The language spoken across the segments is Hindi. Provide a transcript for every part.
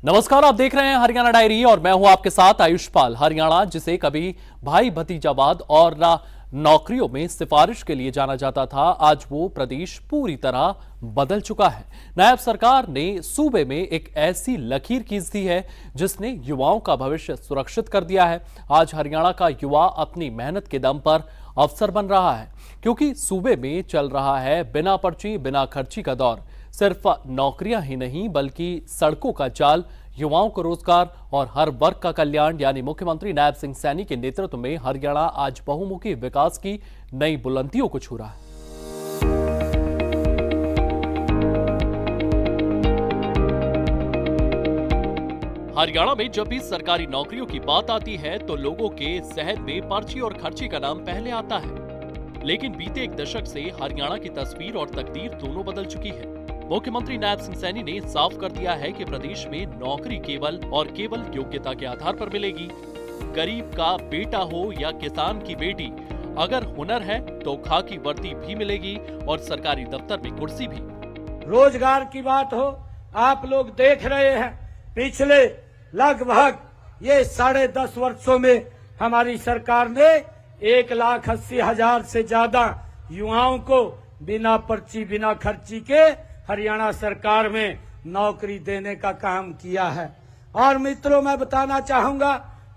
नमस्कार, आप देख रहे हैं हरियाणा डायरी और मैं हूं आपके साथ आयुष पाल। हरियाणा जिसे कभी भाई भतीजावाद और नौकरियों में सिफारिश के लिए जाना जाता था, आज वो प्रदेश पूरी तरह बदल चुका है। नायब सरकार ने सूबे में एक ऐसी लकीर खींच दी है जिसने युवाओं का भविष्य सुरक्षित कर दिया है। आज हरियाणा का युवा अपनी मेहनत के दम पर अफसर बन रहा है, क्योंकि सूबे में चल रहा है बिना पर्ची बिना खर्ची का दौर। सिर्फ नौकरियां ही नहीं बल्कि सड़कों का जाल, युवाओं को रोजगार और हर वर्ग का कल्याण, यानी मुख्यमंत्री नायब सिंह सैनी के नेतृत्व में हरियाणा आज बहुमुखी विकास की नई बुलंदियों को छू रहा है। हरियाणा में जब भी सरकारी नौकरियों की बात आती है तो लोगों के जहन में पर्ची और खर्ची का नाम पहले आता है, लेकिन बीते एक दशक से हरियाणा की तस्वीर और तकदीर दोनों बदल चुकी है। मुख्यमंत्री नायब सिंह सैनी ने साफ कर दिया है कि प्रदेश में नौकरी केवल और केवल योग्यता के आधार पर मिलेगी। गरीब का बेटा हो या किसान की बेटी, अगर हुनर है तो खाकी वर्दी भी मिलेगी और सरकारी दफ्तर में कुर्सी भी। रोजगार की बात हो, आप लोग देख रहे हैं पिछले लगभग ये 10.5 वर्षों में हमारी सरकार ने 1,80,000 से ज्यादा युवाओं को बिना पर्ची बिना खर्ची के हरियाणा सरकार में नौकरी देने का काम किया है। और मित्रों, मैं बताना चाहूंगा,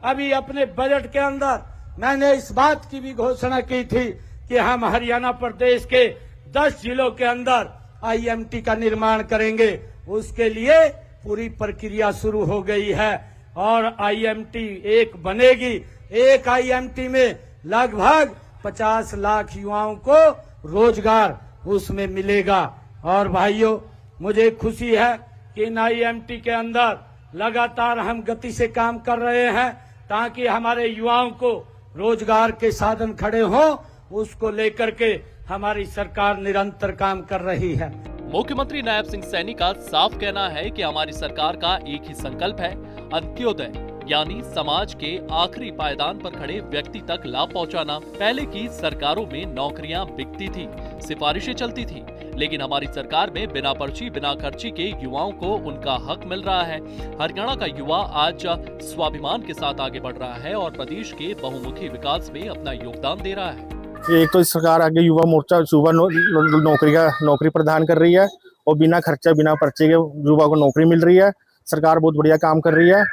अभी अपने बजट के अंदर मैंने इस बात की भी घोषणा की थी कि हम हरियाणा प्रदेश के 10 जिलों के अंदर IMT का निर्माण करेंगे। उसके लिए पूरी प्रक्रिया शुरू हो गई है और IMT एक बनेगी। एक IMT में लगभग 50 लाख युवाओं को रोजगार उसमें मिलेगा। और भाइयों, मुझे खुशी है कि इन IMT के अंदर लगातार हम गति से काम कर रहे हैं ताकि हमारे युवाओं को रोजगार के साधन खड़े हों। उसको लेकर के हमारी सरकार निरंतर काम कर रही है। मुख्यमंत्री नायब सिंह सैनी का साफ कहना है कि हमारी सरकार का एक ही संकल्प है, अंत्योदय, यानी समाज के आखिरी पायदान पर खड़े व्यक्ति तक लाभ पहुंचाना। पहले की सरकारों में नौकरियां बिकती थी, सिफारिशें चलती थी, लेकिन हमारी सरकार में बिना पर्ची बिना खर्ची के युवाओं को उनका हक मिल रहा है। हरियाणा का युवा आज स्वाभिमान के साथ आगे बढ़ रहा है और प्रदेश के बहुमुखी विकास में अपना योगदान दे रहा है। एक तो सरकार आगे युवा मोर्चा सुबह नौकरी प्रदान कर रही है और बिना खर्चा बिना पर्चे के युवा को नौकरी मिल रही है। सरकार बहुत बढ़िया काम कर रही है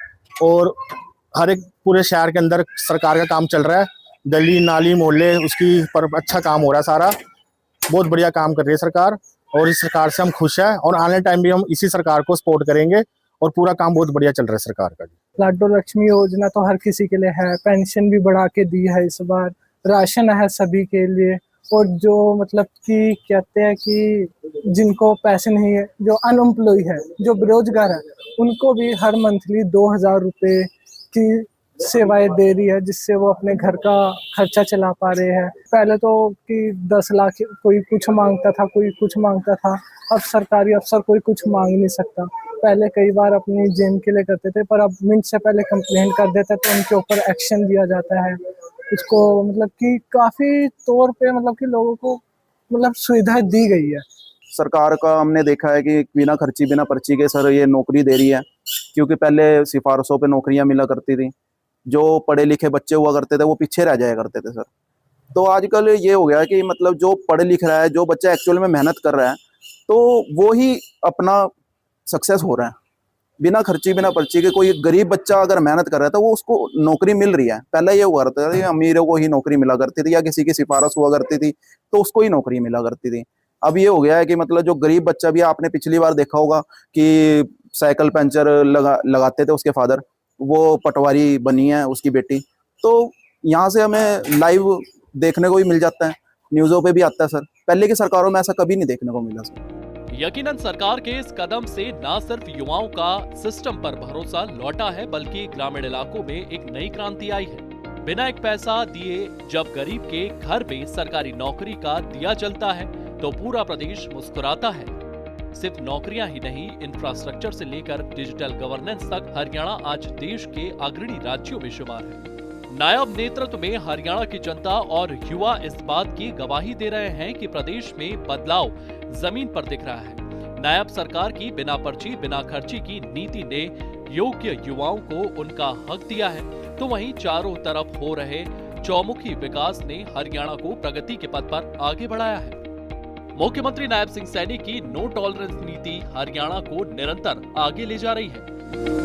और हर एक पूरे शहर के अंदर सरकार का काम चल रहा है। गली नाली मोहल्ले उसकी पर अच्छा काम हो रहा है, सारा बहुत बढ़िया काम कर रही है सरकार और इस सरकार से हम खुश हैं और आने टाइम भी हम इसी सरकार को सपोर्ट करेंगे और पूरा काम बहुत बढ़िया चल रहा है सरकार का। लाडो लक्ष्मी योजना तो हर किसी के लिए है, पेंशन भी बढ़ा के दी है इस बार, राशन है सभी के लिए। और जो मतलब कि कहते हैं कि जिनको पैसे नहीं है, जो अनएम्प्लॉय है, जो बेरोजगार है, उनको भी हर मंथली 2,000 रुपए की सेवाएं दे रही है, जिससे वो अपने घर का खर्चा चला पा रहे हैं। पहले तो कि 10 लाख कोई कुछ मांगता था, कोई कुछ मांगता था। अब सरकारी अफसर कोई कुछ मांग नहीं सकता। पहले कई बार अपनी जेब के लिए करते थे, पर अब मिनट से पहले कंप्लेंट कर देते तो उनके ऊपर एक्शन लिया जाता है। उसको मतलब कि काफी तौर पे मतलब कि लोगों को मतलब सुविधा दी गई है। सरकार का हमने देखा है कि बिना खर्ची बिना पर्ची के सर ये नौकरी दे रही है, क्योंकि पहले सिफारिशों पे नौकरियां मिला करती थी। जो पढ़े लिखे बच्चे हुआ करते थे वो पीछे रह जाया करते थे सर। तो आजकल ये हो गया कि मतलब जो पढ़ लिख रहा है, जो बच्चा एक्चुअल में मेहनत कर रहा है, तो वो ही अपना सक्सेस हो रहा है। बिना खर्ची बिना पर्ची के कोई गरीब बच्चा अगर मेहनत कर रहा है तो वो उसको नौकरी मिल रही है। पहले ये हुआ करता था अमीरों को ही नौकरी मिला करती थी या किसी की सिफारिश हुआ करती थी तो उसको ही नौकरी मिला करती थी। अब ये हो गया है कि मतलब जो गरीब बच्चा भी, आपने पिछली बार देखा होगा कि साइकिल पंचर लगाते थे उसके फादर, वो पटवारी बनी है उसकी बेटी। तो यहाँ से हमें लाइव देखने को भी मिल जाता है, न्यूज़ों पे भी आता है सर। पहले की सरकारों में ऐसा कभी नहीं देखने को मिला सर। यकीनन सरकार के इस कदम से न सिर्फ युवाओं का सिस्टम पर भरोसा लौटा है, बल्कि ग्रामीण इलाकों में एक नई क्रांति आई है। बिना एक पैसा दिए जब गरीब के घर में सरकारी नौकरी का दिया जलता है तो पूरा प्रदेश मुस्कुराता है। सिर्फ नौकरियां ही नहीं, इंफ्रास्ट्रक्चर से लेकर डिजिटल गवर्नेंस तक हरियाणा आज देश के अग्रणी राज्यों में शुमार है। नायब नेतृत्व में हरियाणा की जनता और युवा इस बात की गवाही दे रहे हैं कि प्रदेश में बदलाव जमीन पर दिख रहा है। नायब सरकार की बिना पर्ची बिना खर्ची की नीति ने योग्य युवाओं को उनका हक दिया है, तो वहीं चारों तरफ हो रहे चौमुखी विकास ने हरियाणा को प्रगति के पथ पर आगे बढ़ाया है। मुख्यमंत्री नायब सिंह सैनी की नो टॉलरेंस नीति हरियाणा को निरंतर आगे ले जा रही है।